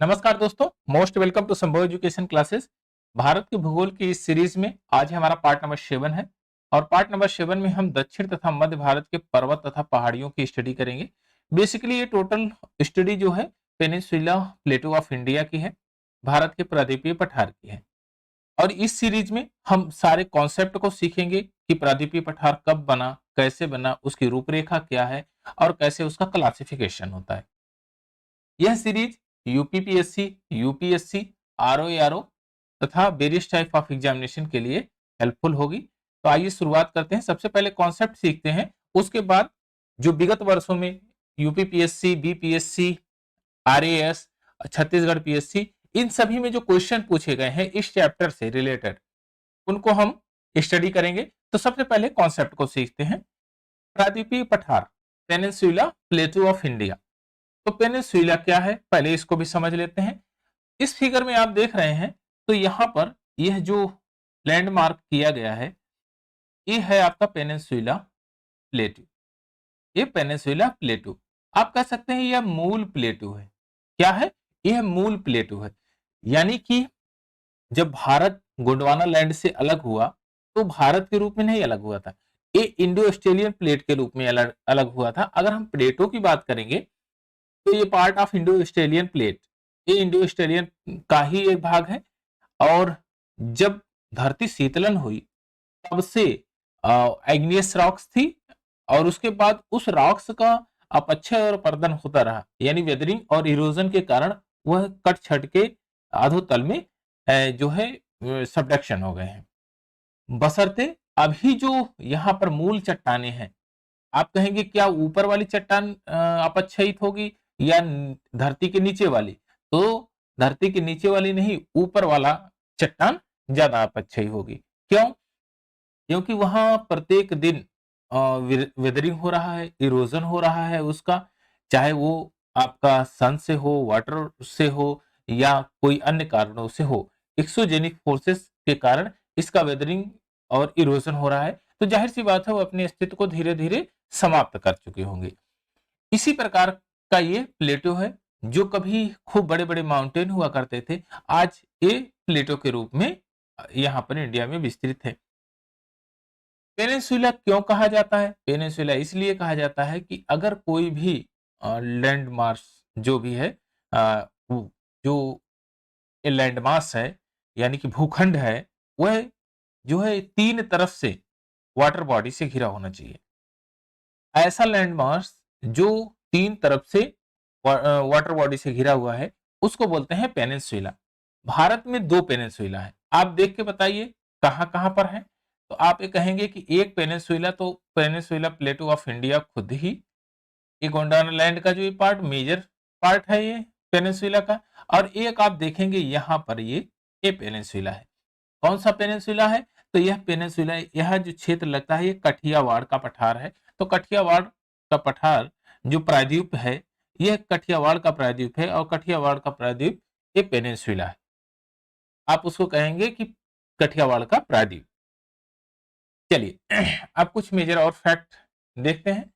नमस्कार दोस्तों, most welcome to संभव एजुकेशन क्लासेस। भारत के भूगोल की इस सीरीज में आज हमारा पार्ट नंबर 7 है और पार्ट नंबर 7 में हम दक्षिण तथा मध्य भारत के पर्वत तथा पहाड़ियों की स्टडी करेंगे। बेसिकली ये टोटल स्टडी जो है पेनिनसुला प्लेटो ऑफ इंडिया की है, भारत के प्रायद्वीपीय पठार की है। और इस सीरीज में हम सारे कॉन्सेप्ट को सीखेंगे कि प्रायद्वीपीय पठार कब बना, कैसे बना, उसकी रूपरेखा क्या है और कैसे उसका क्लासिफिकेशन होता है। यह सीरीज यूपीपीएससी, यूपीएससी, आरओ तथा वेरियस टाइप ऑफ एग्जामिनेशन के लिए हेल्पफुल होगी। तो आइए शुरुआत करते हैं। सबसे पहले कॉन्सेप्ट सीखते हैं, उसके बाद जो विगत वर्षों में UPPSC, BPSC, RAS, Chhattisgarh PSC, इन सभी में जो क्वेश्चन पूछे गए हैं इस चैप्टर से रिलेटेड, उनको हम स्टडी करेंगे। तो सबसे पहले कॉन्सेप्ट को सीखते हैं। प्रायद्वीपीय पठार, पेनिनसुला प्लेटो ऑफ इंडिया। तो पेनिनसुला क्या है, पहले इसको भी समझ लेते हैं। इस फिगर में आप देख रहे हैं, तो यहां पर यह जो लैंडमार्क किया गया है, ये है आपका पेनिनसुला प्लेटू। ये पेनिनसुला प्लेटू, आप कह सकते हैं यह मूल प्लेटू है। क्या है? यह मूल प्लेटू है। यानी कि जब भारत गोंडवाना लैंड से अलग हुआ, तो भारत के रूप में नहीं अलग हुआ था, ये इंडो ऑस्ट्रेलियन प्लेट के रूप में अलग अलग हुआ था। अगर हम प्लेटो की बात करेंगे तो ये part of Indo Australian plate, ये इंडो ऑस्ट्रेलियन का ही एक भाग है। और जब धरती शीतलन हुई, तब से एग्नियस रॉक्स थी और उसके बाद उस रॉक्स का अपक्षय और अपरदन होता रहा, यानी वेदरिंग और इरोजन के कारण वह कट छट के अधोतल में जो है सबडक्शन हो गए हैं। बशर्ते अभी जो यहाँ पर मूल चट्टाने हैं, आप कहेंगे क्या ऊपर वाली चट्टान अपक्षयित होगी या धरती के नीचे वाली? तो धरती के नीचे वाली नहीं, ऊपर वाला चट्टान ज्यादा अपक्षयी होगी। क्यों? क्योंकि वहां प्रत्येक दिन वेदरिंग हो रहा है, इरोजन हो रहा है उसका, चाहे वो आपका सन से हो, वाटर से हो या कोई अन्य कारणों से हो। एक्सोजेनिक फोर्सेस के कारण इसका वेदरिंग और इरोजन हो रहा है, तो जाहिर सी बात है वो अपने अस्तित्व को धीरे धीरे समाप्त कर चुके होंगे। इसी प्रकार का ये प्लेटो है, जो कभी खूब बड़े बड़े माउंटेन हुआ करते थे, आज ये प्लेटो के रूप में यहाँ पर इंडिया में विस्तृत है। पेनिनसुला क्यों कहा जाता है? पेनिनसुला इसलिए कहा जाता है कि अगर कोई भी लैंड मास जो भी है, जो ये लैंड मास है यानी कि भूखंड है, वह जो है तीन तरफ से वाटर बॉडी से घिरा होना चाहिए। ऐसा लैंड मास जो तीन तरफ से वाटर बॉडी से घिरा हुआ है, उसको बोलते हैं पेनिनसुला। भारत में दो पेनिनसुला है, आप देख के बताइए कहां कहां पर है। तो आप ये कहेंगे कि एक पेनिनसुला, तो पेनिनसुला प्लेटो ऑफ इंडिया खुद ही, ये गोंडाना लैंड का जो ये पार्ट मेजर पार्ट है ये पेनिनसुला का। और एक आप देखेंगे यहाँ पर ये पेनिनसुला है। कौन सा पेनिनसुला है? तो यह पेनिनसुला, यह जो क्षेत्र लगता है ये कठियावाड़ का पठार है। तो कठियावाड़ का पठार जो प्रायद्वीप है, यह कठियावाड़ का प्रायद्वीप है और कठियावाड़ का प्रायद्वीप ये पेनिनसुला है। आप उसको कहेंगे कि कठियावाड़ का प्रायद्वीप। चलिए अब कुछ मेजर और फैक्ट देखते हैं।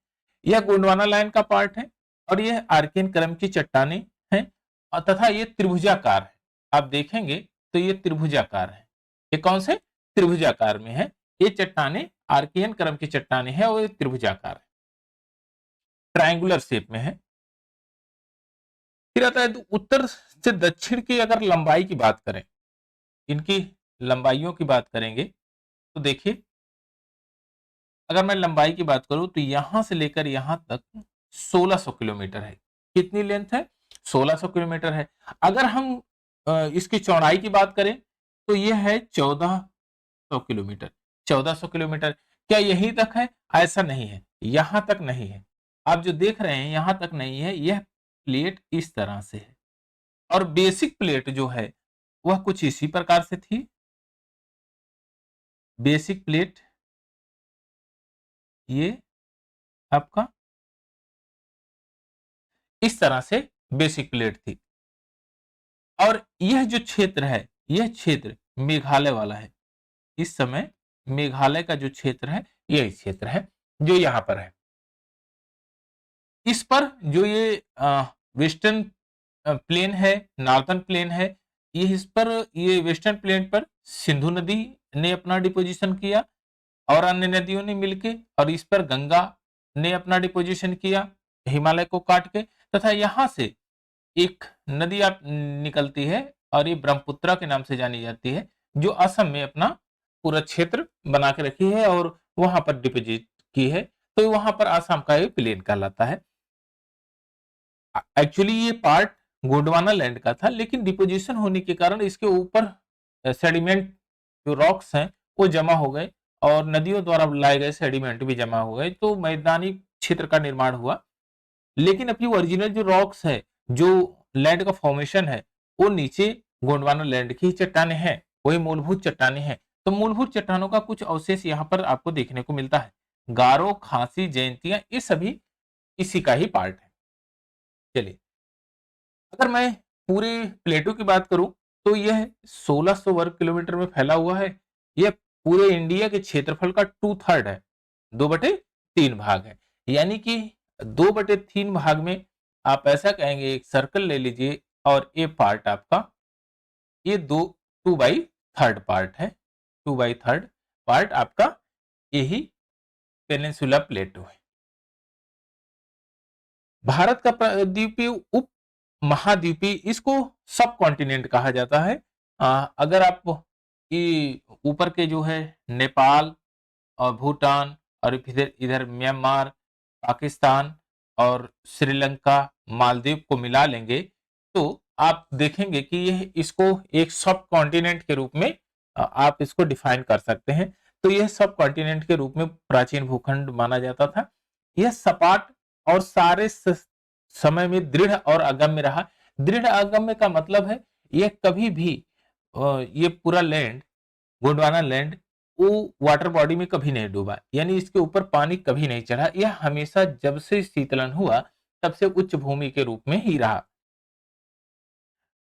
यह गोंडवाना लाइन का पार्ट है और यह आर्कियन क्रम की चट्टाने हैं और तथा ये त्रिभुजाकार है। आप देखेंगे तो ये त्रिभुजाकार है। ये कौन से? त्रिभुजाकार में है। ये चट्टाने आर्कियन क्रम की चट्टाने हैं और ये त्रिभुजाकार है, ट्रायंगुलर शेप में है। फिर आता है तो उत्तर से दक्षिण की अगर लंबाई की बात करें, इनकी लंबाइयों की बात करेंगे, तो देखिए अगर मैं लंबाई की बात करूं तो यहां से लेकर यहां तक 1600 किलोमीटर है। कितनी लेंथ है? 1600 किलोमीटर है। अगर हम इसकी चौड़ाई की बात करें तो यह है 1400 किलोमीटर। 1400 किलोमीटर क्या यहीं तक है? ऐसा नहीं है, यहां तक नहीं है। आप जो देख रहे हैं यहां तक नहीं है, यह प्लेट इस तरह से है। और बेसिक प्लेट जो है वह कुछ इसी प्रकार से थी। बेसिक प्लेट ये आपका इस तरह से बेसिक प्लेट थी। और यह जो क्षेत्र है, यह क्षेत्र मेघालय वाला है। इस समय मेघालय का जो क्षेत्र है, यही क्षेत्र है जो यहां पर है। इस पर जो ये वेस्टर्न प्लेन है, नॉर्थर्न प्लेन है, ये वेस्टर्न प्लेन पर सिंधु नदी ने अपना डिपोजिशन किया और अन्य नदियों ने मिलके, और इस पर गंगा ने अपना डिपोजिशन किया हिमालय को काट के, तथा यहां से एक नदी आप निकलती है और ये ब्रह्मपुत्रा के नाम से जानी जाती है, जो असम में अपना पूरा क्षेत्र बना के रखी है और वहां पर डिपोजिट की है। तो वहां पर आसाम का ये प्लेन कहलाता है। एक्चुअली ये पार्ट गोंडवाना लैंड का था, लेकिन डिपोजिशन होने के कारण इसके ऊपर सेडिमेंट जो रॉक्स हैं वो जमा हो गए और नदियों द्वारा लाए गए सेडिमेंट भी जमा हो गए, तो मैदानी क्षेत्र का निर्माण हुआ। लेकिन अपनी ओरिजिनल जो रॉक्स है, जो लैंड का फॉर्मेशन है, वो नीचे गोंडवाना लैंड की चट्टाने हैं, वही मूलभूत चट्टाने हैं। तो मूलभूत चट्टानों का कुछ अवशेष यहाँ पर आपको देखने को मिलता है। गारो, खासी, जयंतियां, ये सभी इसी का ही पार्ट है। चलिए, अगर मैं पूरे प्लेटो की बात करूं तो यह 1600 वर्ग किलोमीटर में फैला हुआ है। यह पूरे इंडिया के क्षेत्रफल का 2/3 है, 2/3 भाग है। यानी कि 2/3 भाग में आप ऐसा कहेंगे, एक सर्कल ले लीजिए और ये पार्ट आपका, ये 2/3 पार्ट है, 2/3 पार्ट आपका यही पेनिनसुला प्लेटो है। भारत का द्वीपीय उप महाद्वीपीय, इसको सब कॉन्टिनेंट कहा जाता है। अगर आप ये ऊपर के जो है नेपाल और भूटान और फिर इधर म्यांमार, पाकिस्तान और श्रीलंका, मालदीव को मिला लेंगे तो आप देखेंगे कि यह इसको एक सब कॉन्टिनेंट के रूप में आप इसको डिफाइन कर सकते हैं। तो यह सब कॉन्टिनेंट के रूप में प्राचीन भूखंड माना जाता था। यह सपाट और सारे समय में दृढ़ और अगम्य रहा। दृढ़ अगम्य का मतलब है यह कभी भी ये पूरा लैंड, गोंडवाना लैंड, वो वाटर बॉडी में कभी नहीं डूबा, यानी इसके ऊपर पानी कभी नहीं चढ़ा। यह हमेशा जब से शीतलन हुआ तब से उच्च भूमि के रूप में ही रहा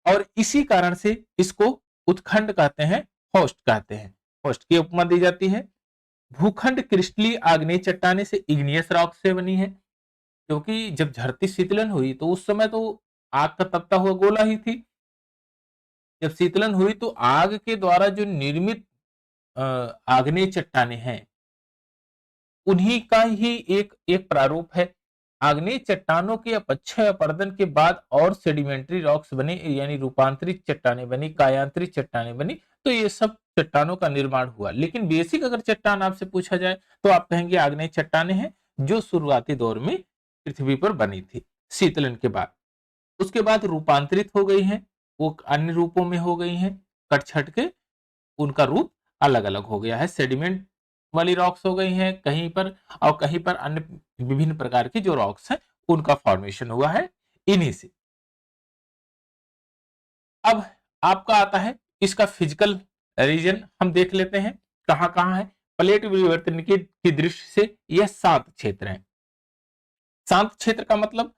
और इसी कारण से इसको उत्खंड कहते हैं, होस्ट कहते हैं, होस्ट की उपमा दी जाती है। भूखंड क्रिस्टलीय आग्नेय चट्टाने से, इग्नियस रॉक से बनी है, क्योंकि जब धरती शीतलन हुई तो उस समय तो आग का तपता हुआ गोला ही थी। जब शीतलन हुई तो आग के द्वारा जो निर्मित आग्नेय चट्टाने हैं, उन्हीं का ही एक एक प्रारूप है। आग्नेय चट्टानों के अपक्षय अपरदन के बाद और सेडिमेंट्री रॉक्स बने, यानी रूपांतरित चट्टाने बनी, कायांतरित चट्टाने बनी। तो ये सब चट्टानों का निर्माण हुआ। लेकिन बेसिक अगर चट्टान आपसे पूछा जाए तो आप कहेंगे आग्नेय चट्टाने हैं, जो शुरुआती दौर में पृथ्वी पर बनी थी शीतलन के बाद। उसके बाद रूपांतरित हो गई हैं, वो अन्य रूपों में हो गई हैं, कट छट के उनका रूप अलग अलग हो गया है, सेडिमेंट वाली रॉक्स हो गई हैं कहीं पर, और कहीं पर अन्य विभिन्न प्रकार की जो रॉक्स हैं उनका फॉर्मेशन हुआ है इन्हीं से। अब आपका आता है इसका फिजिकल रीजन, हम देख लेते हैं कहां कहां है। प्लेट विवर्तन की दृष्टि से यह शांत क्षेत्र है। शांत क्षेत्र का मतलब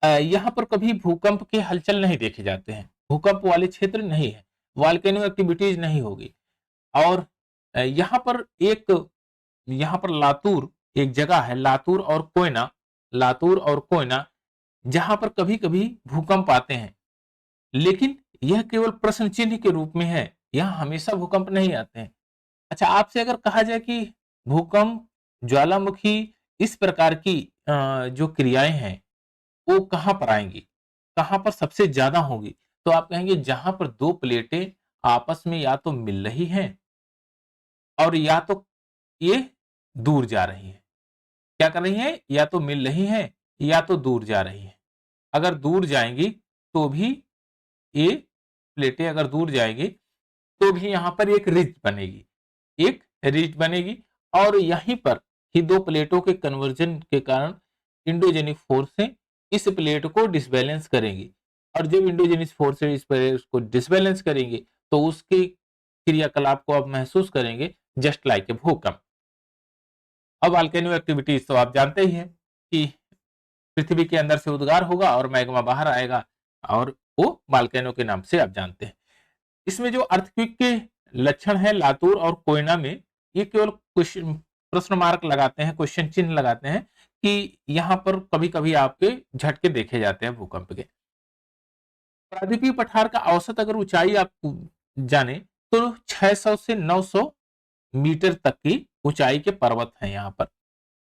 यहाँ पर कभी भूकंप के हलचल नहीं देखे जाते हैं, भूकंप वाले क्षेत्र नहीं है, वॉल्केनो एक्टिविटीज नहीं होगी। और यहाँ पर यहाँ पर लातूर एक जगह है, लातूर और कोयना, लातूर और कोयना, जहां पर कभी कभी भूकंप आते हैं, लेकिन यह केवल प्रश्न चिन्ह के रूप में है, यहाँ हमेशा भूकंप नहीं आते हैं। अच्छा, आपसे अगर कहा जाए कि भूकंप, ज्वालामुखी, इस प्रकार की जो क्रियाएं हैं वो कहां पर आएंगी, कहां पर सबसे ज्यादा होगी, तो आप कहेंगे जहां पर दो प्लेटें आपस में या तो मिल रही हैं और या तो ये दूर जा रही हैं। क्या कर रही हैं? या तो मिल रही हैं या तो दूर जा रही हैं। अगर दूर जाएंगी तो भी ये प्लेटें अगर दूर जाएंगी तो भी यहां पर एक रिज बनेगी, एक रिज बनेगी, और यहीं पर ही दो प्लेटों के कन्वर्जन के कारण इंडोजेनिक फोर्स से इस प्लेट को डिसबैलेंस करेंगी। और जब इंडोजेनिक फोर्स इस प्लेट को डिसबैलेंस करेंगे तो उसके क्रियाकलाप को आप महसूस करेंगे, जस्ट लाइक ए भूकंप। अब वॉल्केनो एक्टिविटीज तो आप जानते ही हैं कि पृथ्वी के अंदर से उद्गार होगा और मैग्मा बाहर आएगा, और वो वॉल्केनो के नाम से आप जानते हैं। इसमें जो अर्थक्वेक के लक्षण है लातूर और कोयना में, ये केवल प्रश्न मार्क लगाते हैं, क्वेश्चन चिन्ह लगाते हैं कि यहाँ पर कभी कभी आपके झटके देखे जाते हैं भूकंप के। प्रायद्वीपीय पठार का औसत अगर ऊंचाई आप जाने तो 600 से 900 मीटर तक की ऊंचाई के पर्वत हैं। यहाँ पर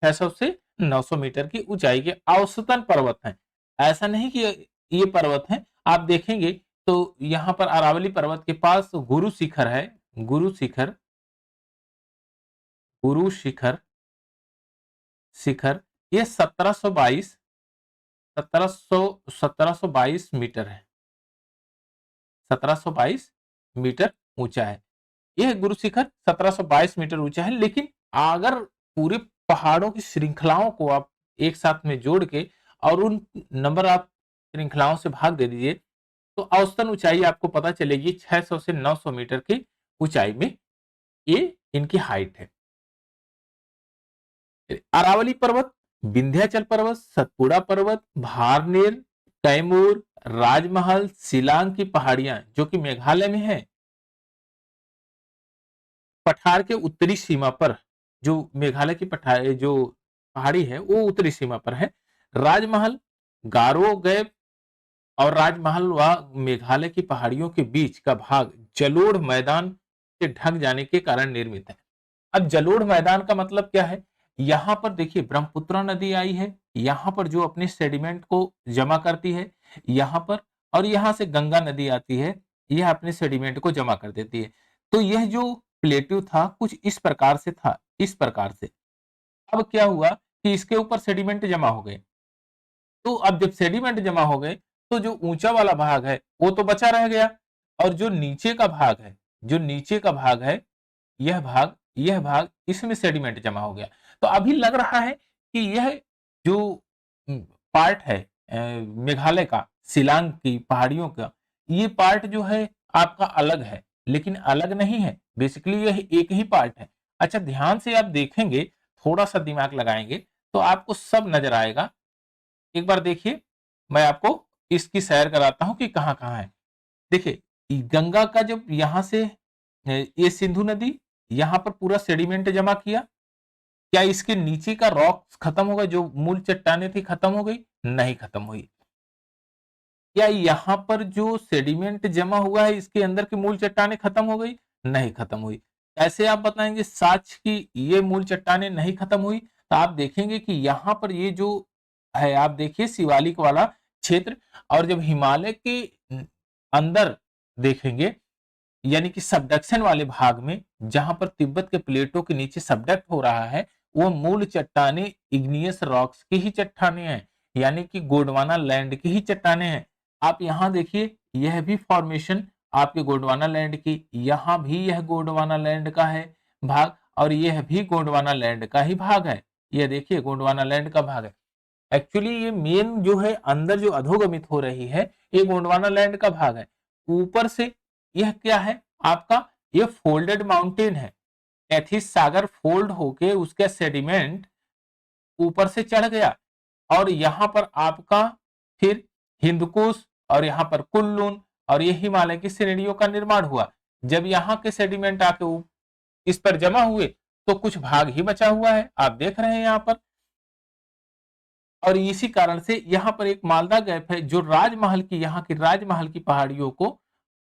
600 से 900 मीटर की ऊंचाई के औसतन पर्वत हैं। ऐसा नहीं कि ये पर्वत हैं, आप देखेंगे तो यहाँ पर अरावली पर्वत के पास गुरु शिखर है, गुरु शिखर, गुरु शिखर, शिखर ये 1722 मीटर है, 1722 मीटर ऊंचा है। यह गुरु शिखर 1722 मीटर ऊंचा है। लेकिन अगर पूरे पहाड़ों की श्रृंखलाओं को आप एक साथ में जोड़ के और उन नंबर आप श्रृंखलाओं से भाग दे दीजिए तो औसतन ऊंचाई आपको पता चलेगी 600 से 900 मीटर की ऊंचाई में ये इनकी हाइट है। अरावली पर्वत, विंध्याचल पर्वत, सतपुड़ा पर्वत, भारनेर, कैमूर, राजमहल, शिलांग की पहाड़ियां जो कि मेघालय में है, पठार के उत्तरी सीमा पर, जो मेघालय की पठार जो पहाड़ी है वो उत्तरी सीमा पर है। राजमहल, गारो गैप और राजमहल व मेघालय की पहाड़ियों के बीच का भाग जलोढ़ मैदान से ढक जाने के कारण निर्मित है। अब जलोढ़ मैदान का मतलब क्या है? यहां पर देखिए ब्रह्मपुत्र नदी आई है, यहां पर जो अपने सेडिमेंट को जमा करती है यहां पर, और यहां से गंगा नदी आती है, यह अपने सेडिमेंट को जमा कर देती है। तो यह जो प्लेट्यू था कुछ इस प्रकार से था, इस प्रकार से। अब क्या हुआ कि इसके ऊपर सेडिमेंट जमा हो गए। तो अब जब सेडिमेंट जमा हो गए तो जो ऊंचा वाला भाग है वो तो बचा रह गया, और जो नीचे का भाग है, जो नीचे का भाग है, यह भाग इसमें सेडिमेंट जमा हो गया। तो अभी लग रहा है कि यह जो पार्ट है मेघालय का, शिलांग की पहाड़ियों का, ये पार्ट जो है आपका अलग है, लेकिन अलग नहीं है, बेसिकली यह एक ही पार्ट है। अच्छा ध्यान से आप देखेंगे, थोड़ा सा दिमाग लगाएंगे तो आपको सब नजर आएगा। एक बार देखिए, मैं आपको इसकी सैर कराता हूं कि कहां कहां है। देखिए गंगा का जब यहां से ये सिंधु नदी यहां पर पूरा सेडिमेंट जमा किया, क्या इसके नीचे का रॉक्स खत्म हो गया, जो मूल चट्टाने थी खत्म हो गई? नहीं खत्म हुई। क्या यहाँ पर जो सेडिमेंट जमा हुआ है इसके अंदर की मूल चट्टाने खत्म हो गई? नहीं खत्म हुई। कैसे आप बताएंगे सच कि ये मूल चट्टाने नहीं खत्म हुई? तो आप देखेंगे कि यहाँ पर ये जो है, आप देखिए शिवालिक वाला क्षेत्र, और जब हिमालय के अंदर देखेंगे यानी कि सबडक्शन वाले भाग में जहां पर तिब्बत के प्लेटों के नीचे सबडक्ट हो रहा है, वो मूल चट्टाने इग्नियस रॉक्स की ही चट्टाने हैं, यानी कि गोंडवाना लैंड की ही चट्टाने हैं। आप यहां देखिए, यह भी फॉर्मेशन आपके गोंडवाना लैंड की, यहां भी यह गोंडवाना लैंड का है भाग, और यह भी गोंडवाना लैंड का ही भाग है। यह देखिए गोंडवाना लैंड का भाग है। एक्चुअली ये मेन जो है अंदर जो अधोगमित हो रही है ये गोंडवाना लैंड का भाग है। ऊपर से यह क्या है आपका, ये फोल्डेड माउंटेन है। एथिस सागर फोल्ड होके उसका सेडिमेंट ऊपर से चढ़ गया, और यहां पर आपका फिर हिंदकुश और यहां पर कुल्लून और ये हिमालय की श्रेणियों का निर्माण हुआ। जब यहाँ के सेडिमेंट आके इस पर जमा हुए तो कुछ भाग ही बचा हुआ है, आप देख रहे हैं यहाँ पर। और इसी कारण से यहाँ पर एक मालदा गैप है जो राजमहल की, यहाँ की राजमहल की पहाड़ियों को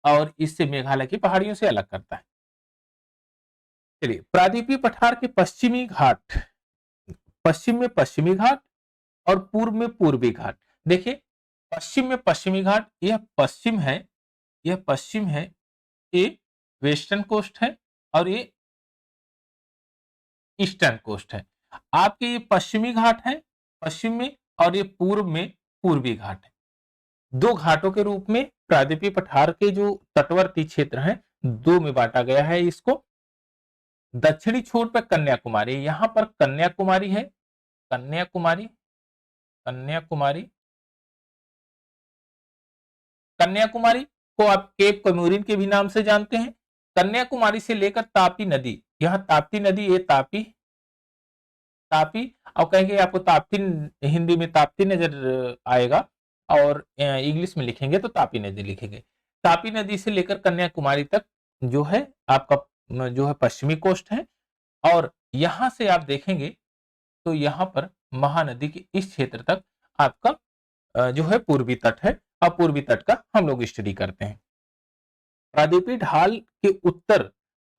और इससे मेघालय की पहाड़ियों से अलग करता है। चलिए, प्रायद्वीपीय पठार के पश्चिमी घाट, पश्चिम में पश्चिमी घाट और पूर्व में पूर्वी घाट। देखिए पश्चिम में पश्चिमी घाट, यह पश्चिम है, यह पश्चिम है, ये वेस्टर्न कोस्ट है और ये ईस्टर्न कोस्ट है। आपके ये पश्चिमी घाट है पश्चिम में, और ये पूर्व में पूर्वी घाट है। दो घाटों के रूप में प्रायद्वीपीय पठार के जो तटवर्ती क्षेत्र हैं दो में बांटा गया है इसको। दक्षिणी छोर पर कन्याकुमारी, यहां पर कन्याकुमारी है, कन्याकुमारी, कन्याकुमारी, कन्याकुमारी को आप केप कमोरिन के भी नाम से जानते हैं। कन्याकुमारी से लेकर तापी नदी, यह ताप्ती नदी, ये तापी, तापी, और कहेंगे आपको ताप्ती, हिंदी में ताप्ती नजर आएगा और इंग्लिश में लिखेंगे तो तापी नदी लिखेंगे। तापी नदी से लेकर कन्याकुमारी तक जो है आपका जो है पश्चिमी कोस्ट है, और यहां से आप देखेंगे तो यहां पर महानदी के इस क्षेत्र तक आपका जो है पूर्वी तट है, और पूर्वी तट का हम लोग स्टडी करते हैं। प्रायद्वीपीय ढाल के उत्तर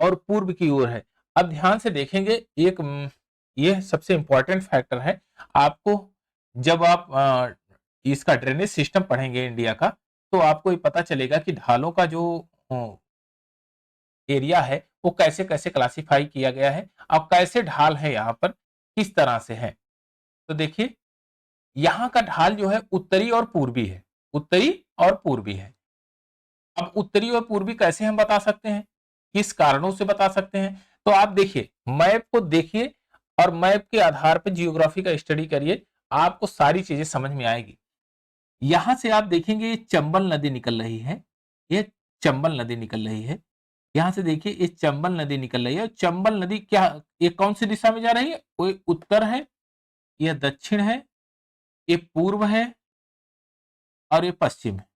और पूर्व की ओर है। अब ध्यान से देखेंगे, एक ये सबसे इंपॉर्टेंट फैक्टर है आपको, जब आप इसका ड्रेनेज सिस्टम पढ़ेंगे इंडिया का, तो आपको ये पता चलेगा कि ढालों का जो एरिया है वो कैसे कैसे क्लासिफाई किया गया है, अब कैसे ढाल है यहाँ पर, किस तरह से है। तो देखिए, यहाँ का ढाल जो है उत्तरी और पूर्वी है, उत्तरी और पूर्वी है। अब उत्तरी और पूर्वी कैसे हम बता सकते हैं, किस कारणों से बता सकते हैं, तो आप देखिए, मैप को देखिए और मैप के आधार पर जियोग्राफी का स्टडी करिए, आपको सारी चीजें समझ में आएगी। यहां से आप देखेंगे ये चंबल नदी निकल रही है, ये चंबल नदी निकल रही है। यहां से देखिए ये चंबल नदी निकल रही है। चंबल नदी क्या, ये कौन सी दिशा में जा रही है, कोई उत्तर है, यह दक्षिण है, ये पूर्व है और ये पश्चिम है।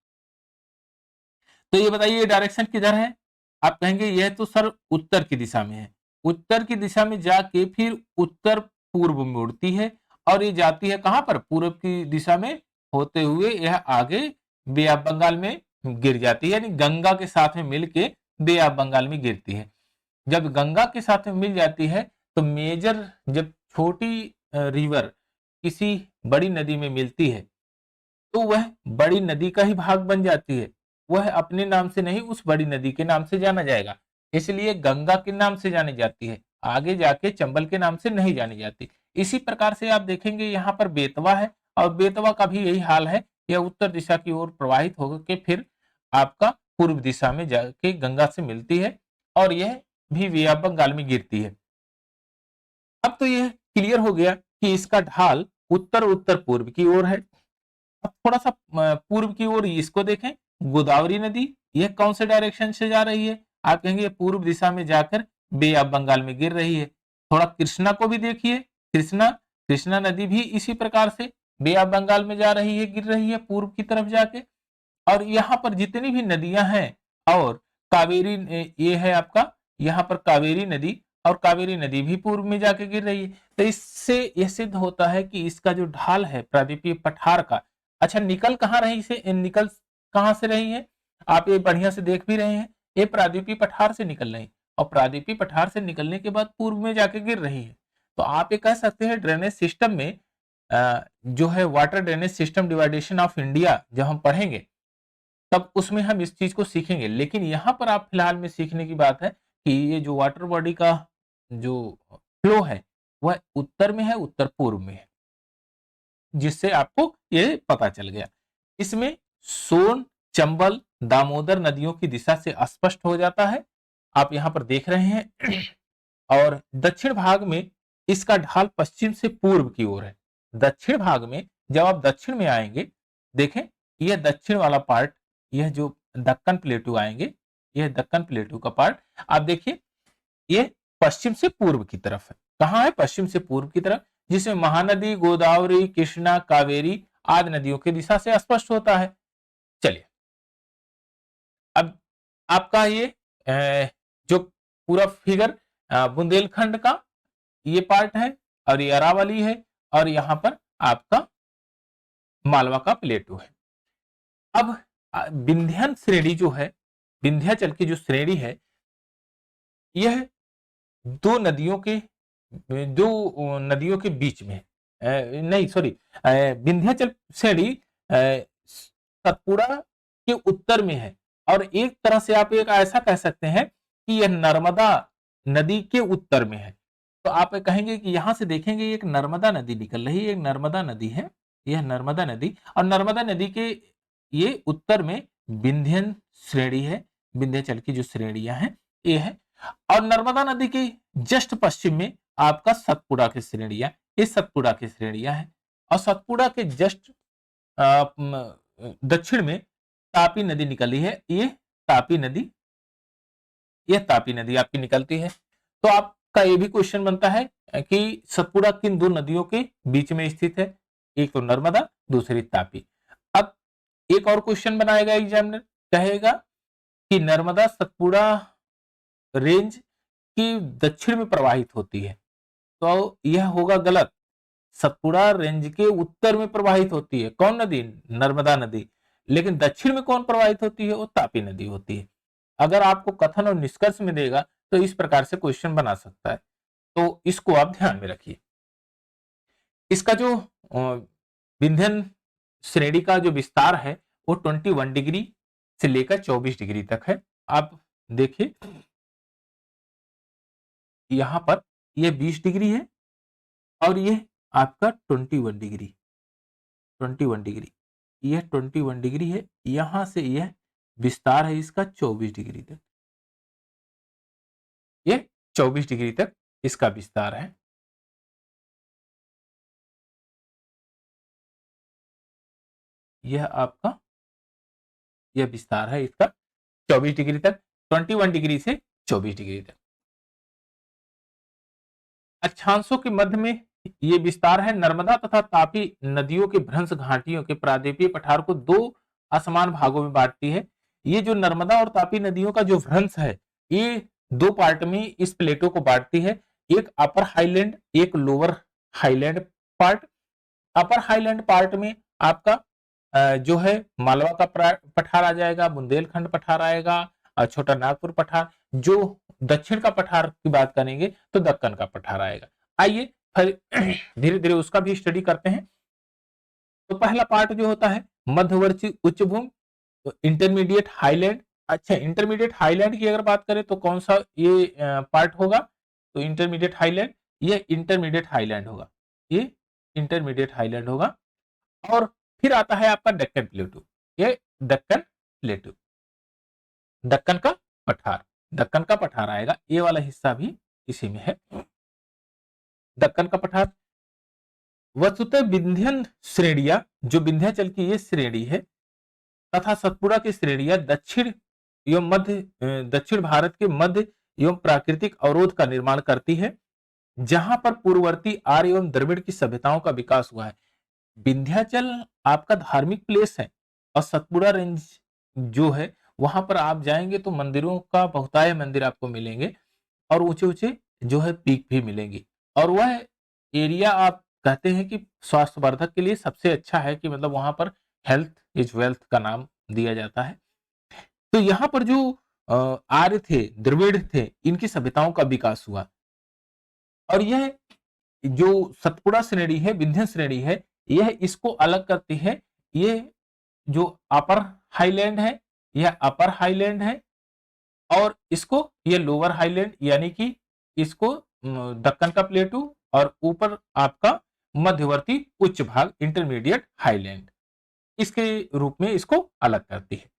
तो ये बताइए ये डायरेक्शन किधर है, आप कहेंगे यह तो सर उत्तर की दिशा में है। उत्तर की दिशा में जाके फिर उत्तर पूर्व में उड़ती है और ये जाती है कहां पर, पूर्व की दिशा में होते हुए यह आगे बे ऑफ बंगाल में गिर जाती है, यानी गंगा के साथ में मिलके बे ऑफ बंगाल में गिरती है। जब गंगा के साथ में मिल जाती है तो मेजर, जब छोटी रिवर किसी बड़ी नदी में मिलती है तो वह बड़ी नदी का ही भाग बन जाती है, वह अपने नाम से नहीं उस बड़ी नदी के नाम से जाना जाएगा। इसलिए गंगा के नाम से जानी जाती है, आगे जाके चंबल के नाम से नहीं जानी जाती। इसी प्रकार से आप देखेंगे यहाँ पर बेतवा है और बेतवा का भी यही हाल है, यह उत्तर दिशा की ओर प्रवाहित होकर के फिर आपका पूर्व दिशा में जाके गंगा से मिलती है और यह भी वे ऑफ बंगाल में गिरती है। अब तो यह क्लियर हो गया कि इसका ढाल उत्तर उत्तर पूर्व की ओर है। अब थोड़ा सा पूर्व की ओर इसको देखें, गोदावरी नदी यह कौन से डायरेक्शन से जा रही है, आप कहेंगे पूर्व दिशा में जाकर बे ऑफ बंगाल में गिर रही है। थोड़ा कृष्णा को भी देखिए, कृष्णा कृष्णा नदी भी इसी प्रकार से बे ऑफ बंगाल में जा रही है, गिर रही है पूर्व की तरफ जाके। और यहाँ पर जितनी भी नदियां हैं, और कावेरी, ये है आपका यहाँ पर कावेरी नदी, और कावेरी नदी भी पूर्व में जाके गिर रही है। तो इससे यह सिद्ध होता है कि इसका जो ढाल है प्रायद्वीपीय पठार का, अच्छा निकल कहाँ रही से, निकल कहाँ से रही है, आप ये बढ़िया से देख भी रहे हैं, ये प्रायद्वीपीय पठार से निकल रही है और प्रायद्वीपीय पठार से निकलने के बाद पूर्व में जाके गिर रही है। तो आप ये कह सकते हैं ड्रेनेज सिस्टम में जो है water drainage system division of India जब हम पढ़ेंगे तब उसमें हम इस चीज को सीखेंगे। लेकिन यहाँ पर आप फिलहाल में सीखने की बात है कि ये जो वाटर बॉडी का जो फ्लो है वह उत्तर में है, उत्तर पूर्व में है, जिससे आपको ये पता चल गया। इसमें सोन, चंबल, दामोदर नदियों की दिशा से स्पष्ट हो जाता है, आप यहां पर देख रहे हैं। और दक्षिण भाग में इसका ढाल पश्चिम से पूर्व की ओर है। दक्षिण भाग में जब आप दक्षिण में आएंगे, देखें यह दक्षिण वाला पार्ट, यह जो दक्कन प्लेटू आएंगे, यह दक्कन प्लेटू का पार्ट आप देखिए, ये पश्चिम से पूर्व की तरफ है। कहां है, पश्चिम से पूर्व की तरफ, जिसमें महानदी, गोदावरी, कृष्णा, कावेरी आदि नदियों की दिशा से स्पष्ट होता है। चलिए, अब आपका ये जो पूरा फिगर बुंदेलखंड का ये पार्ट है और ये अरावली है और यहां पर आपका मालवा का प्लेटू है। अब विंध्यन श्रेणी जो है, विंध्याचल की जो श्रेणी है, यह दो नदियों के बीच में नहीं सॉरी, विंध्याचल श्रेणी सतपुड़ा के उत्तर में है और एक तरह से आप एक ऐसा कह सकते हैं कि यह नर्मदा नदी के उत्तर में है। तो आप कहेंगे कि यहां से देखेंगे एक नर्मदा नदी निकल रही है, एक नर्मदा नदी है, यह नर्मदा नदी, और नर्मदा नदी के ये उत्तर में विंध्यन श्रेणी है, विंध्याचल की जो श्रेणियां हैं ये है। और नर्मदा नदी के जस्ट पश्चिम में आपका सतपुड़ा की श्रेणियां, ये सतपुड़ा की श्रेणियां हैं। और सतपुड़ा के जस्ट दक्षिण में तापी नदी निकली है, ये तापी नदी, यह तापी नदी आपकी निकलती है। तो आपका ये भी क्वेश्चन बनता है कि सतपुड़ा किन दो नदियों के बीच में स्थित है, एक तो नर्मदा, दूसरी तापी। अब एक और क्वेश्चन बनाएगा एग्जामिनर, कहेगा कि नर्मदा सतपुड़ा रेंज की दक्षिण में प्रवाहित होती है, तो यह होगा गलत। सतपुड़ा रेंज के उत्तर में प्रवाहित होती है कौन नदी, नर्मदा नदी। लेकिन दक्षिण में कौन प्रवाहित होती है? वो तापी नदी होती है। अगर आपको कथन और निष्कर्ष में देगा तो इस प्रकार से क्वेश्चन बना सकता है, तो इसको आप ध्यान में रखिए। इसका जो विंध्यन श्रेणी का जो विस्तार है वो 21 डिग्री से लेकर 24 डिग्री तक है। आप देखिए यहां पर ये 20 डिग्री है और ये आपका 21 डिग्री, 21 डिग्री, यह 21 डिग्री है। यहां से यह विस्तार है इसका 24 डिग्री तक, ये 24 डिग्री तक इसका विस्तार है। यह आपका यह विस्तार है इसका 24 डिग्री तक, 21 डिग्री से 24 डिग्री तक। अक्षांशों के मध्य में ये विस्तार है। नर्मदा तथा तापी नदियों के भ्रंश घाटियों के प्रादेपीय पठार को दो असमान भागों में बांटती है। ये जो नर्मदा और तापी नदियों का जो भ्रंश है ये दो पार्ट में इस प्लेटों को बांटती है, एक अपर हाईलैंड, एक लोअर हाईलैंड पार्ट। अपर हाईलैंड पार्ट में आपका जो है मालवा का पठार आ जाएगा, बुंदेलखंड पठार आएगा और छोटा नागपुर पठार। जो दक्षिण का पठार की बात करेंगे तो दक्कन का पठार आएगा। आइए फिर धीरे धीरे उसका भी स्टडी करते हैं। तो पहला पार्ट जो होता है मध्यवर्ती उच्च भूमि, तो इंटरमीडिएट हाईलैंड। अच्छा, इंटरमीडिएट हाईलैंड की अगर बात करें तो कौन सा ये पार्ट होगा? तो इंटरमीडिएट हाईलैंड, ये इंटरमीडिएट हाईलैंड होगा, ये इंटरमीडिएट हाईलैंड होगा। और फिर आता है आपका दक्कन प्लेटू, ये दक्कन प्लेटू, दक्कन का पठार, दक्कन का पठार आएगा, ये वाला हिस्सा भी इसी में है, दक्कन का पठार। वस्तुतः विंध्यन श्रेणियां, जो विंध्याचल की ये श्रेणी है तथा सतपुड़ा की श्रेणियां दक्षिण एवं मध्य दक्षिण भारत के मध्य एवं प्राकृतिक अवरोध का निर्माण करती है, जहां पर पूर्ववर्ती आर्य एवं द्रविड़ की सभ्यताओं का विकास हुआ है। विंध्याचल आपका धार्मिक प्लेस है और सतपुड़ा रेंज जो है वहां पर आप जाएंगे तो मंदिरों का बहुतायत मंदिर आपको मिलेंगे और ऊंचे ऊंचे जो है पीक भी मिलेंगी। और वह एरिया आप कहते हैं कि स्वास्थ्यवर्धक के लिए सबसे अच्छा है, कि मतलब वहां पर हेल्थ इज वेल्थ का नाम दिया जाता है। तो यहाँ पर जो आर्य थे, द्रविड़ थे, इनकी सभ्यताओं का विकास हुआ और यह जो सतपुड़ा श्रेणी है, विंध्य श्रेणी है, यह इसको अलग करती है। ये जो अपर हाईलैंड है, यह अपर हाईलैंड है और इसको ये लोअर हाईलैंड, यानी कि इसको दक्कन का प्लेटू और ऊपर आपका मध्यवर्ती उच्च भाग इंटरमीडिएट हाईलैंड, इसके रूप में इसको अलग करती है।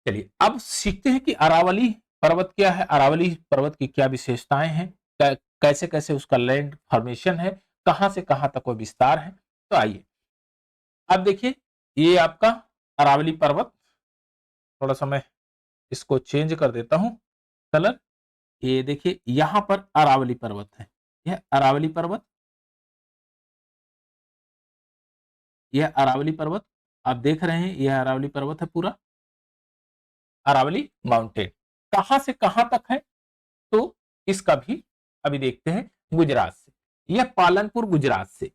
चलिए अब सीखते हैं कि अरावली पर्वत क्या है, अरावली पर्वत की क्या विशेषताएं हैं, कैसे कैसे उसका लैंड फॉर्मेशन है, कहां से कहां तक वो विस्तार है। तो आइए अब देखिए, ये आपका अरावली पर्वत, थोड़ा सा मैं इसको चेंज कर देता हूं कलर। ये देखिए यहां पर अरावली पर्वत है, यह अरावली पर्वत, यह अरावली पर्वत आप देख रहे हैं, यह अरावली पर्वत है पूरा, अरावली माउंटेन। कहां से कहां तक है तो इसका भी अभी देखते हैं। गुजरात से, यह पालनपुर गुजरात से,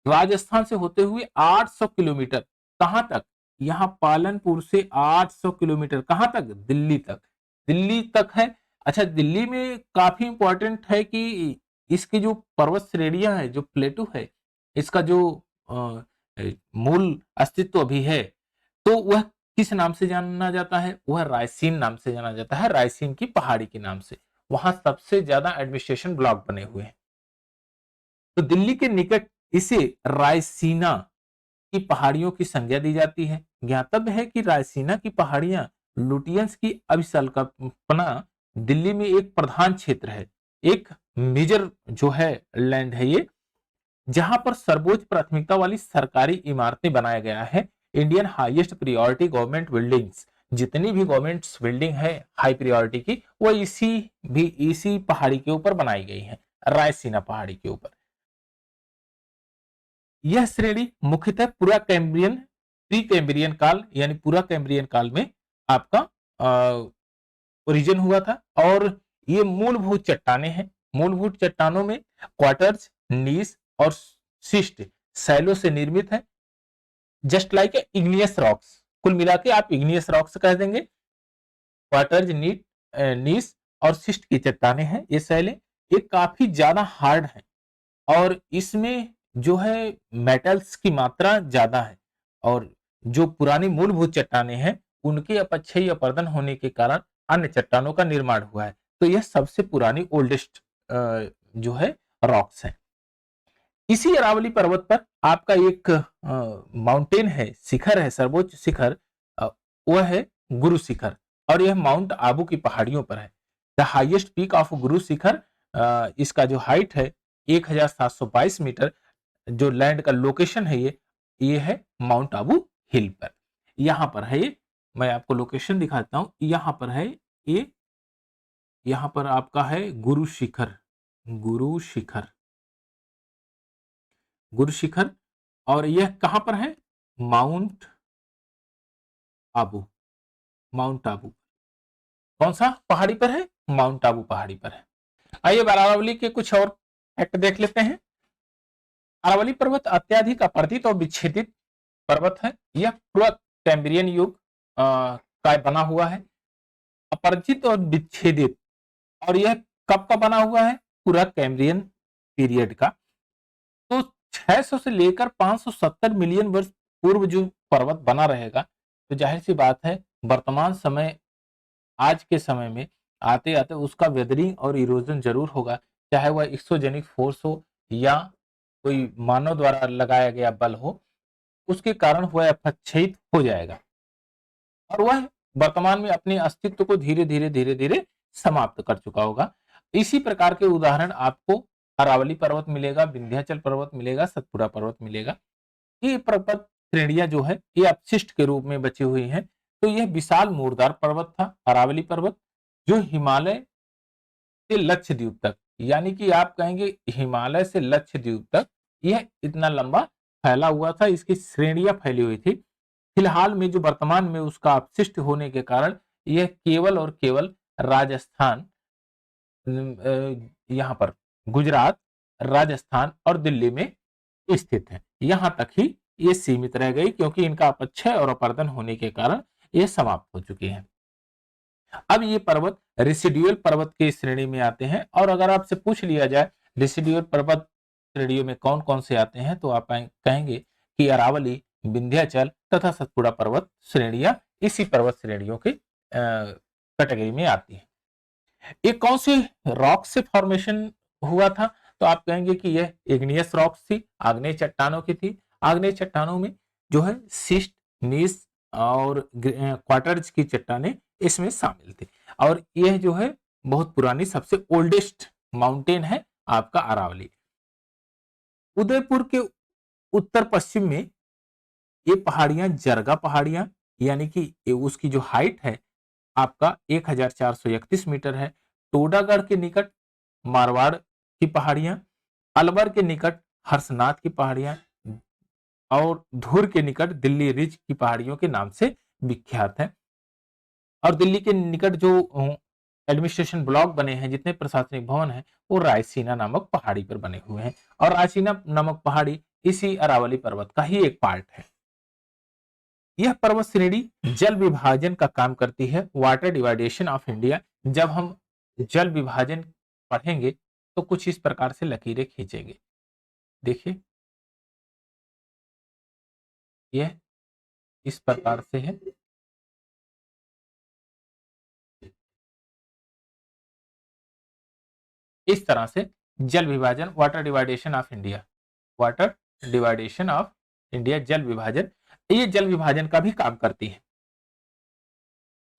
राजस्थान से होते हुए 800 किलोमीटर, कहां तक? यहां पालनपुर से 800 किलोमीटर, कहां तक? दिल्ली तक, दिल्ली तक है। अच्छा, दिल्ली में काफी इंपॉर्टेंट है कि इसकी जो पर्वत श्रेणियां है, जो प्लेटू है, इसका जो मूल अस्तित्व अभी है, तो वह किस नाम से जाना जाता है? वह रायसीन नाम से जाना जाता है, रायसीन की पहाड़ी के नाम से। वहां सबसे ज्यादा एडमिनिस्ट्रेशन ब्लॉक बने हुए हैं। तो दिल्ली के निकट इसे रायसीना की पहाड़ियों की संज्ञा दी जाती है। ज्ञातव्य है कि रायसीना की पहाड़ियां लुटियंस की अभिसल्पना दिल्ली में एक प्रधान क्षेत्र है, एक मेजर जो है लैंड है ये, जहां पर सर्वोच्च प्राथमिकता वाली सरकारी इमारतें बनाया गया है। Indian highest priority government buildings, जितनी भी गवर्नमेंट बिल्डिंग है हाई प्रायोरिटी की, वो इसी पहाड़ी के ऊपर बनाई गई है, रायसीना पहाड़ी के ऊपर। यह श्रेणी मुख्यतः पूरा कैम्ब्रियन, प्री कैम्ब्रियन काल यानी पूरा कैम्ब्रियन काल में आपका ओरिजिन हुआ था और ये मूलभूत चट्टाने हैं। मूलभूत चट्टानों में क्वार्टर्स, नीस और शिस्ट शैलों से निर्मित है, जस्ट लाइक इग्नियस रॉक्स, कुल मिला के आप इग्नियस रॉक्स कह देंगे। क्वार्टर्ज, नीस और सिस्ट की चट्टाने हैं ये शैलें, ये काफी ज्यादा हार्ड है और इसमें जो है मेटल्स की मात्रा ज्यादा है और जो पुरानी मूलभूत चट्टाने हैं उनके अपक्षयी अपरदन होने के कारण अन्य चट्टानों का निर्माण हुआ है। तो यह सबसे पुरानी ओल्डेस्ट जो है रॉक्स है। इसी अरावली पर्वत पर आपका एक माउंटेन है, शिखर है, सर्वोच्च शिखर, वह है गुरु शिखर और यह माउंट आबू की पहाड़ियों पर है। The highest peak of Guru Shikhar, इसका जो हाइट है 1722 मीटर, जो लैंड का लोकेशन है ये है माउंट आबू हिल पर। यहां पर है ये, मैं आपको लोकेशन दिखाता हूं, यहां पर है ये, यहां पर आपका है गुरु शिखर, गुरु शिखर, गुरु शिखर। और यह कहां पर है? Mount Abu, mount Abu. कौन सा पहाड़ी पर है? माउंट आबू पहाड़ी पर है। आइए अरावली के कुछ और फैक्ट देख लेते हैं। अरावली पर्वत अत्यधिक अपरदित और विच्छेदित पर्वत है। यह पूरा कैम्ब्रियन युग का बना हुआ है, अपरजित और विच्छेदित। और यह कब का बना हुआ है? पूरा कैम्ब्रियन पीरियड का। तो 600 से लेकर 570 मिलियन वर्ष पूर्व जो पर्वत बना रहेगा, तो जाहिर सी बात है वर्तमान समय, आज के समय में आते आते उसका वेदरिंग और इरोजन जरूर होगा, चाहे वह एक्सोजेनिक फोर्स हो या कोई मानव द्वारा लगाया गया बल हो, उसके कारण वह अपक्षयित हो जाएगा और वह वर्तमान में अपने अस्तित्व को धीरे धीरे धीरे धीरे समाप्त कर चुका होगा। इसी प्रकार के उदाहरण आपको अरावली पर्वत मिलेगा, विंध्याचल पर्वत मिलेगा, सतपुड़ा पर्वत मिलेगा। ये पर्वत श्रेणियां जो है ये अपशिष्ट के रूप में बची हुई हैं। तो यह विशाल मूरदार पर्वत था अरावली पर्वत, जो हिमालय से लक्षद्वीप तक, यानी कि आप कहेंगे हिमालय से लक्षद्वीप तक यह इतना लंबा फैला हुआ था, इसकी श्रेणियां फैली हुई थी। फिलहाल में जो वर्तमान में उसका अपशिष्ट होने के कारण यह केवल और केवल राजस्थान, यहाँ पर गुजरात, राजस्थान और दिल्ली में स्थित है। यहां तक ही ये सीमित रह गई क्योंकि इनका अपक्षय और अपरदन होने के कारण ये समाप्त हो चुके हैं। अब ये पर्वत रेसिडुअल पर्वत की श्रेणी में आते हैं और अगर आपसे पूछ लिया जाए रेसिडुअल पर्वत श्रेणियों में कौन कौन से आते हैं, तो आप कहेंगे कि अरावली, विंध्याचल तथा सतपुड़ा पर्वत श्रेणियां इसी पर्वत श्रेणियों के कैटेगरी में आती है। ये कौन सी रॉक से फॉर्मेशन हुआ था? तो आप कहेंगे कि यह इग्नियस रॉक्स थी, आग्नेय चट्टानों की थी। आग्नेय चट्टानों में जो है सिस्ट, नीस और क्वार्टर्ज की चट्टानें इसमें शामिल थी और यह जो है बहुत पुरानी सबसे ओल्डेस्ट माउंटेन है आपका अरावली। उदयपुर के उत्तर पश्चिम में ये पहाड़ियां जरगा पहाड़ियां, यानी कि उसकी जो हाइट है आपका 1431 मीटर है। टोडागढ़ के निकट मारवाड़ की पहाड़ियां, अलवर के निकट हर्षनाथ की पहाड़ियां और धुर के निकट दिल्ली रिज की पहाड़ियों के नाम से विख्यात है। और दिल्ली के निकट जो एडमिनिस्ट्रेशन ब्लॉक बने हैं, जितने प्रशासनिक भवन हैं, वो रायसीना नामक पहाड़ी पर बने हुए हैं और रायसीना नामक पहाड़ी इसी अरावली पर्वत का ही एक पार्ट है। यह पर्वत श्रेणी जल विभाजन का काम करती है, वाटर डिवाइडेशन ऑफ इंडिया। जब हम जल विभाजन पढ़ेंगे तो कुछ इस प्रकार से लकीरें खींचेंगे। देखिए यह इस प्रकार से है, इस तरह से जल विभाजन, water division of India, water division of India, जल विभाजन, ये जल विभाजन का भी काम करती है।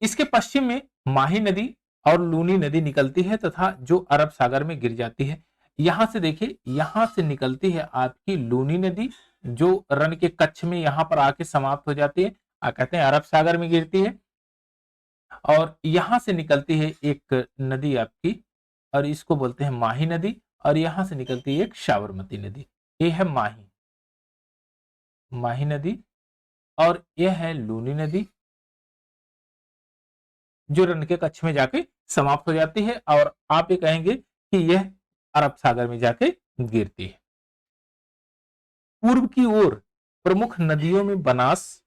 इसके पश्चिम में माही नदी और लूनी नदी निकलती है तथा जो अरब सागर में गिर जाती है। यहां से देखिए, यहां से निकलती है आपकी लूनी नदी, जो रण के कच्छ में यहां पर आके समाप्त हो जाती है, कहते हैं अरब सागर में गिरती है। और यहां से निकलती है एक नदी आपकी, और इसको बोलते हैं माही नदी, और यहां से निकलती है एक साबरमती नदी। ये है माही, माही नदी, और यह है लूनी नदी, जो रण के कच्छ में जाके समाप्त हो जाती है और आप ये कहेंगे कि यह अरब सागर में जाके गिरती है। पूर्व की ओर प्रमुख नदियों में बनास,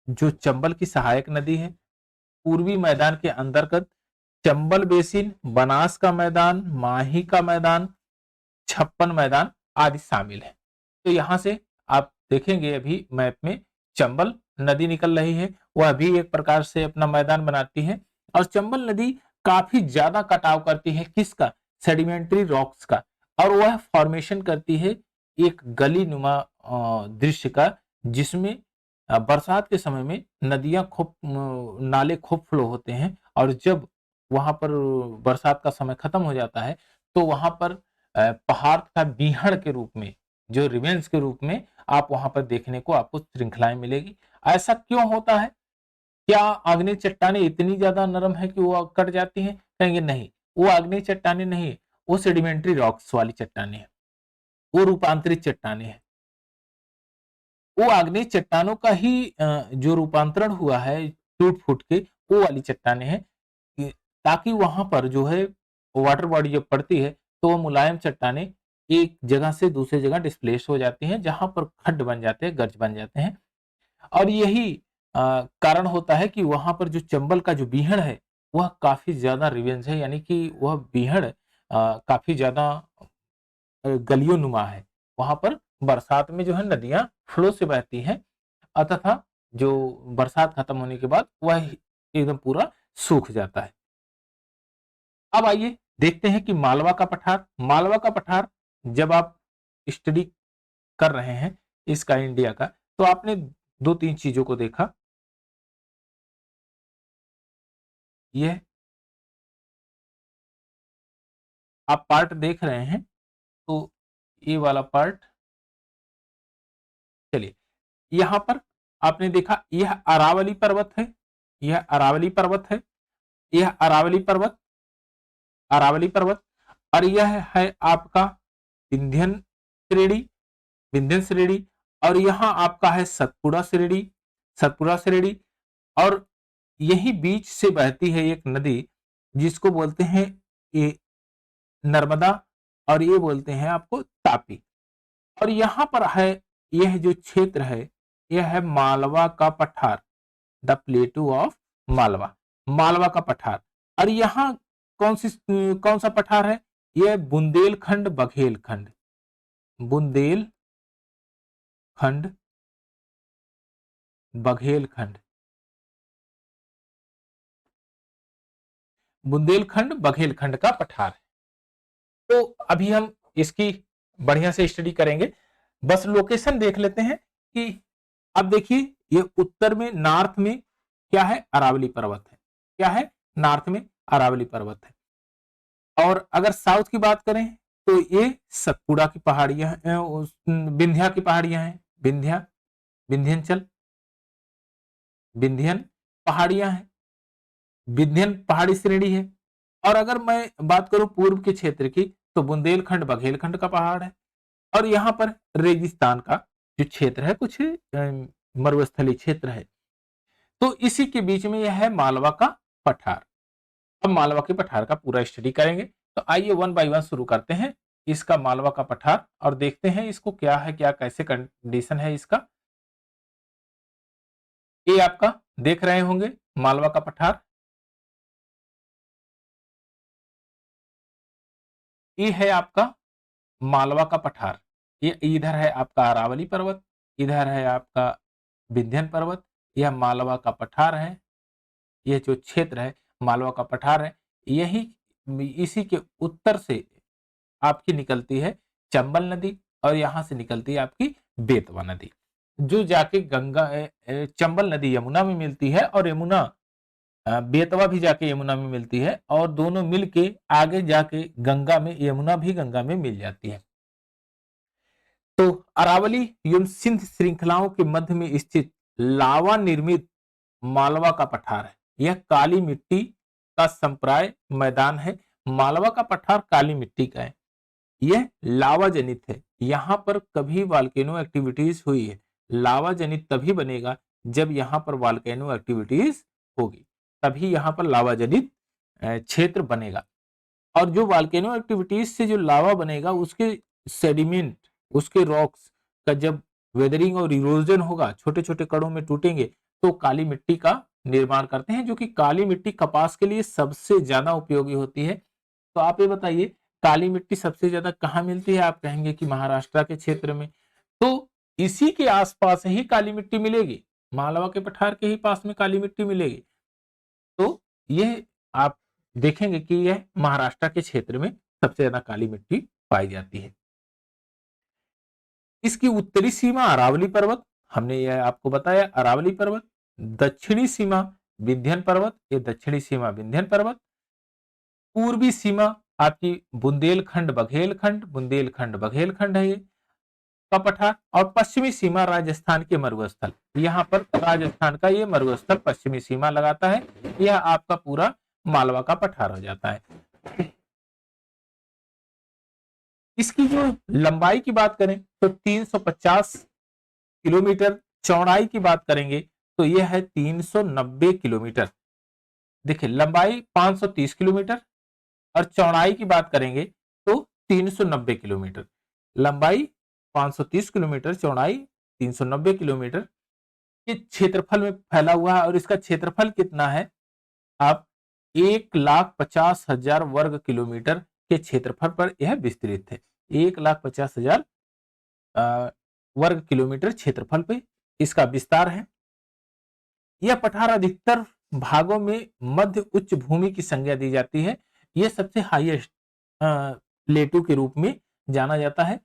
जो चंबल की सहायक नदी है, पूर्वी मैदान के अंतर्गत चंबल बेसिन, बनास का मैदान, माही का मैदान, छप्पन मैदान आदि शामिल है। तो यहां से आप देखेंगे अभी मैप में चंबल नदी निकल रही है, वह भी एक प्रकार से अपना मैदान बनाती है। और चंबल नदी काफी ज्यादा कटाव करती है किसका? सेडिमेंट्री रॉक्स का। और वह फॉर्मेशन करती है एक गली नुमा दृश्य का, जिसमें बरसात के समय में नदियां खूब नाले खूब फ्लो होते हैं, और जब वहां पर बरसात का समय खत्म हो जाता है तो वहां पर पहाड़ का बीहड़ के रूप में, जो रिवेंस के रूप में आप वहां पर देखने को आपको श्रृंखलाएं मिलेगी। ऐसा क्यों होता है? क्या आग्नेय चट्टानें इतनी ज्यादा नरम है कि वो कट जाती हैं? कहेंगे नहीं, वो आग्नेय चट्टानें नहीं है, वो सेडिमेंट्री रॉक्स वाली चट्टानें हैं, वो रूपांतरित चट्टानें हैं। वो आग्नेय चट्टानों का ही जो रूपांतरण हुआ है टूट फूट के, वो वाली चट्टानें हैं, ताकि वहां पर जो है वाटर बॉडी जब पड़ती है तो वो मुलायम चट्टानें एक जगह से दूसरी जगह डिस्प्लेस हो जाती हैं, जहां पर खड्ड बन जाते हैं, गर्ज बन जाते हैं। और यही कारण होता है कि वहां पर जो चंबल का जो बीहड़ है वह काफी ज्यादा रिवेंस है, यानी कि वह बीहड़ काफी ज्यादा गलियों नुमा है। वहां पर बरसात में जो है नदियां फ्लो से बहती हैं, तथा जो बरसात खत्म होने के बाद वह एकदम पूरा सूख जाता है। अब आइए देखते हैं कि मालवा का पठार। मालवा का पठार जब आप स्टडी कर रहे हैं इसका, इंडिया का, तो आपने दो तीन चीजों को देखा। यह आप पार्ट देख रहे हैं, तो ये वाला पार्ट, चलिए यहां पर आपने देखा यह अरावली पर्वत है, यह अरावली पर्वत है, यह अरावली पर्वत, अरावली पर्वत, और यह है आपका विंध्यन श्रेणी, विंध्यन श्रेणी, और यहां आपका है सतपुड़ा श्रेणी, सतपुड़ा श्रेणी। और यही बीच से बहती है एक नदी जिसको बोलते हैं ये नर्मदा, और ये बोलते हैं आपको तापी। और यहां पर है, यह जो क्षेत्र है यह है मालवा का पठार, द प्लेटू ऑफ मालवा, मालवा का पठार। और यहाँ कौन सा पठार है? यह बुंदेलखंड बघेलखंड, बुंदेलखंड बघेलखंड, बुंदेलखंड बघेलखंड का पठार है। तो अभी हम इसकी बढ़िया से स्टडी करेंगे। बस लोकेशन देख लेते हैं कि अब देखिए ये उत्तर में, नॉर्थ में क्या है? अरावली पर्वत है। क्या है? नॉर्थ में अरावली पर्वत है। और अगर साउथ की बात करें तो ये सतपुड़ा की पहाड़ियां हैं, विंध्या की पहाड़ियां हैं, विंध्या, विंध्यांचल, विंध्यन पहाड़ियां हैं, विंध्यन पहाड़ी श्रेणी है। और अगर मैं बात करूं पूर्व के क्षेत्र की, तो बुंदेलखंड बघेलखंड का पहाड़ है। और यहाँ पर रेगिस्तान का जो क्षेत्र है, कुछ मरुस्थलीय क्षेत्र है। तो इसी के बीच में यह है मालवा का पठार। अब मालवा के पठार का पूरा स्टडी करेंगे, तो आइए वन बाय वन शुरू करते हैं इसका मालवा का पठार, और देखते हैं इसको क्या है, क्या कैसे कंडीशन है इसका। ये आपका देख रहे होंगे मालवा का पठार, ये है आपका मालवा का पठार। ये इधर है आपका अरावली पर्वत, इधर है आपका विंध्यन पर्वत, यह मालवा का पठार है। यह जो क्षेत्र है मालवा का पठार है। यही, इसी के उत्तर से आपकी निकलती है चंबल नदी, और यहां से निकलती है आपकी बेतवा नदी, जो जाके गंगा, चंबल नदी यमुना में मिलती है, और यमुना बेतवा भी जाके यमुना में मिलती है, और दोनों मिलके आगे जाके गंगा में, यमुना भी गंगा में मिल जाती है। तो अरावली एवं सिंध श्रृंखलाओं के मध्य में स्थित लावा निर्मित मालवा का पठार है। यह काली मिट्टी का संप्राय मैदान है। मालवा का पठार काली मिट्टी का है, यह लावा जनित है। यहाँ पर कभी वॉल्केनो एक्टिविटीज हुई है। लावा जनित तभी बनेगा जब यहाँ पर वॉल्केनो एक्टिविटीज होगी, तभी यहाँ पर लावा जनित क्षेत्र बनेगा। और जो वॉल्केनो एक्टिविटीज से जो लावा बनेगा, उसके सेडिमेंट, उसके रॉक्स का जब वेदरिंग और इरोजन होगा, छोटे छोटे कणों में टूटेंगे, तो काली मिट्टी का निर्माण करते हैं, जो कि काली मिट्टी कपास के लिए सबसे ज्यादा उपयोगी होती है। तो आप ये बताइए काली मिट्टी सबसे ज्यादा कहाँ मिलती है? आप कहेंगे कि महाराष्ट्र के क्षेत्र में। तो इसी के आसपास ही काली मिट्टी मिलेगी, मालवा के पठार के ही पास में काली मिट्टी मिलेगी। तो ये आप देखेंगे कि यह महाराष्ट्र के क्षेत्र में सबसे ज्यादा काली मिट्टी पाई जाती है। इसकी उत्तरी सीमा अरावली पर्वत, हमने यह आपको बताया अरावली पर्वत। दक्षिणी सीमा विंध्य पर्वत, ये दक्षिणी सीमा विंध्य पर्वत। पूर्वी सीमा आपकी बुंदेलखंड बघेलखंड है ये का पठार। और पश्चिमी सीमा राजस्थान के मरुस्थल, यहाँ पर राजस्थान का ये मरुस्थल पश्चिमी सीमा लगाता है। यह आपका पूरा मालवा का पठार हो जाता है। इसकी जो लंबाई की बात करें तो 350 किलोमीटर, चौड़ाई की बात करेंगे तो यह है 390 किलोमीटर। देखिए लंबाई 530 किलोमीटर और चौड़ाई की बात करेंगे तो 390 किलोमीटर। लंबाई 530 किलोमीटर, चौड़ाई 390 किलोमीटर के क्षेत्रफल में फैला हुआ है। और इसका क्षेत्रफल कितना है? आप 1,50,000 वर्ग किलोमीटर के क्षेत्रफल पर यह विस्तृत है। 1,50,000 वर्ग किलोमीटर क्षेत्रफल पे इसका विस्तार है। यह पठार अधिकतर भागों में मध्य उच्च भूमि की संज्ञा दी जाती है। यह सबसे हाईएस्ट प्लेटू के रूप में जाना जाता है।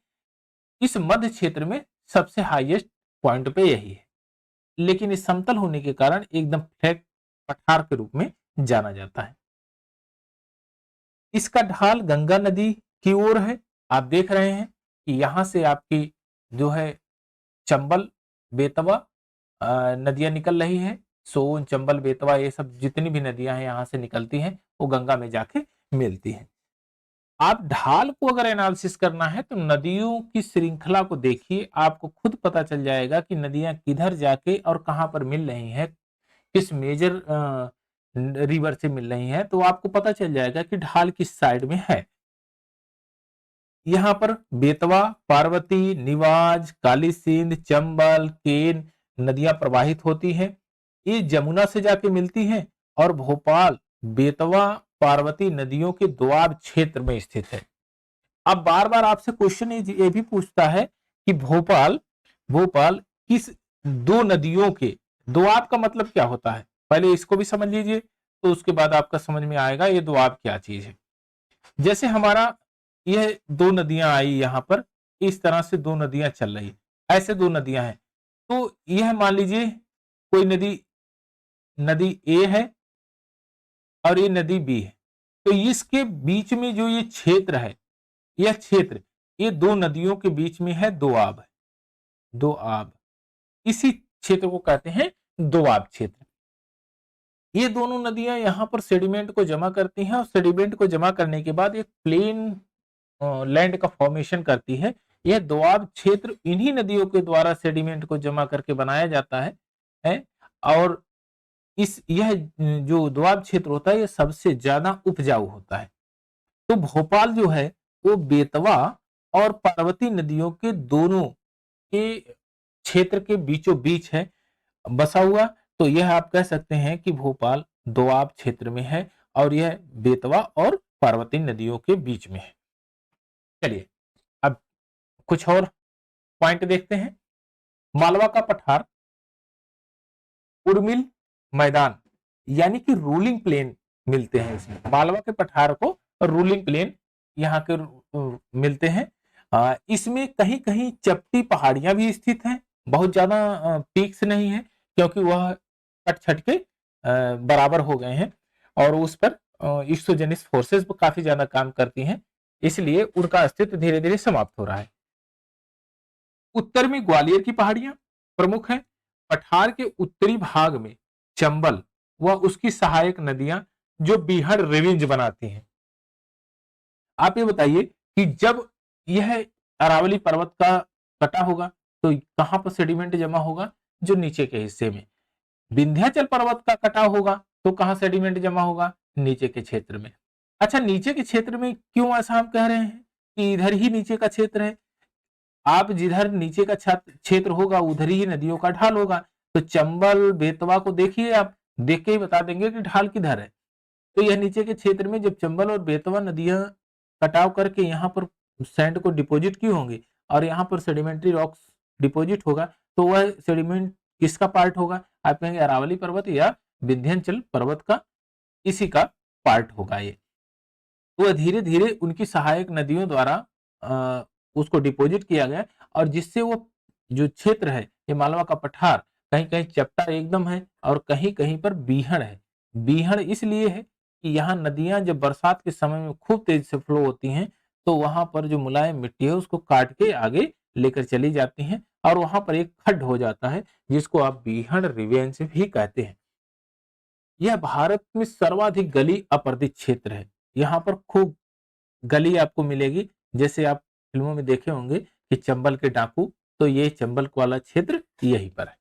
इस मध्य क्षेत्र में सबसे हाईएस्ट पॉइंट पे यही है, लेकिन इस समतल होने के कारण एकदम फ्लैट पठार के रूप में जाना जाता है। इसका ढाल गंगा नदी की ओर है। आप देख रहे हैं कि यहां से आपकी जो है चंबल, बेतवा नदियां निकल रही है। सोन, चंबल, बेतवा ये सब जितनी भी नदियां हैं यहां से निकलती हैं, वो गंगा में जाके मिलती हैं। आप ढाल को अगर एनालिसिस करना है तो नदियों की श्रृंखला को देखिए, आपको खुद पता चल जाएगा कि नदियां किधर जाके और कहां पर मिल रही हैं, किस मेजर रिवर से मिल रही हैं, तो आपको पता चल जाएगा कि ढाल किस साइड में है। यहाँ पर बेतवा, पार्वती, निवाज, काली सिंध, चंबल, केन नदियां प्रवाहित होती हैं। ये जमुना से जाके मिलती हैं और भोपाल बेतवा पार्वती नदियों के दोआब क्षेत्र में स्थित है। अब बार बार आपसे क्वेश्चन ये भी पूछता है कि भोपाल भोपाल किस दो नदियों के, दोआब का मतलब क्या होता है? पहले इसको भी समझ लीजिए, तो उसके बाद आपका समझ में आएगा ये दोआब क्या चीज है। जैसे हमारा यह दो नदियां आई यहां पर, इस तरह से दो नदियां चल रही, ऐसे दो नदियां हैं। तो यह मान लीजिए कोई नदी नदी ए है और ये नदी बी है। तो इसके बीच में जो ये क्षेत्र है, यह क्षेत्र ये दो नदियों के बीच में है दोआब है, दोआब। इसी क्षेत्र को कहते हैं दोआब क्षेत्र। ये दोनों नदियां यहां पर सेडिमेंट को जमा करती हैं और सेडिमेंट को जमा करने के बाद एक प्लेन लैंड का फॉर्मेशन करती है। यह दोआब क्षेत्र इन्हीं नदियों के द्वारा सेडिमेंट को जमा करके बनाया जाता है। और इस यह जो दोआब क्षेत्र होता है यह सबसे ज्यादा उपजाऊ होता है। तो भोपाल जो है वो बेतवा और पार्वती नदियों के दोनों के क्षेत्र के बीचों बीच है बसा हुआ। तो यह आप कह सकते हैं कि भोपाल दोआब क्षेत्र में है और यह बेतवा और पार्वती नदियों के बीच में है। चलिए अब कुछ और पॉइंट देखते हैं। मालवा का पठार उर्मिल मैदान यानी कि रूलिंग प्लेन मिलते हैं इसमें। मालवा के पठार को रूलिंग प्लेन यहाँ के मिलते हैं। इसमें कहीं कहीं चपटी पहाड़ियां भी स्थित हैं, बहुत ज्यादा पीक्स नहीं है क्योंकि वह कट छट के बराबर हो गए हैं और उस पर एक्सोजेनिक फोर्सेस काफी ज्यादा काम करती हैं, इसलिए उनका अस्तित्व धीरे धीरे समाप्त हो रहा है। उत्तर में ग्वालियर की पहाड़ियां प्रमुख हैं। पठार के उत्तरी भाग में चंबल व उसकी सहायक नदियां जो बीहड़ रेंज बनाती हैं। आप ये बताइए कि जब यह अरावली पर्वत का कटा होगा तो कहां पर सेडिमेंट जमा होगा? जो नीचे के हिस्से में। विंध्याचल पर्वत का कटा होगा तो कहां सेडिमेंट जमा होगा? नीचे के क्षेत्र में। अच्छा, नीचे के क्षेत्र में क्यों ऐसा हम कह रहे हैं कि इधर ही नीचे का क्षेत्र है? आप जिधर नीचे का क्षेत्र होगा उधर ही नदियों का ढाल होगा। तो चंबल बेतवा को देखिए, आप देख के ही बता देंगे कि ढाल किधर है। तो यह नीचे के क्षेत्र में जब चंबल और बेतवा नदियां कटाव करके यहाँ पर सैंड को डिपॉजिट की होंगी और यहाँ पर सेडिमेंट्री रॉक्स डिपॉजिट होगा, तो वह सेडिमेंट किसका पार्ट होगा? आप कहेंगे अरावली पर्वत या विंध्याचल पर्वत का, इसी का पार्ट होगा ये। तो धीरे धीरे उनकी सहायक नदियों द्वारा उसको डिपॉजिट किया गया और जिससे वो जो क्षेत्र है ये मालवा का पठार कहीं कहीं चपटा एकदम है और कहीं कहीं पर बीहड़ है। बीहड़ इसलिए है कि यहाँ नदियां जब बरसात के समय में खूब तेज से फ्लो होती हैं तो वहां पर जो मुलायम मिट्टी है उसको काट के आगे लेकर चली जाती हैं और वहां पर एक खड्ड हो जाता है जिसको आप बीहड़ रिवेंज भी कहते हैं। यह भारत में सर्वाधिक गली अपर्दित क्षेत्र है। यहाँ पर खूब गली आपको मिलेगी, जैसे आप फिल्मों में देखे होंगे कि चंबल के डाकू, तो ये चंबल वाला क्षेत्र यहीं पर है।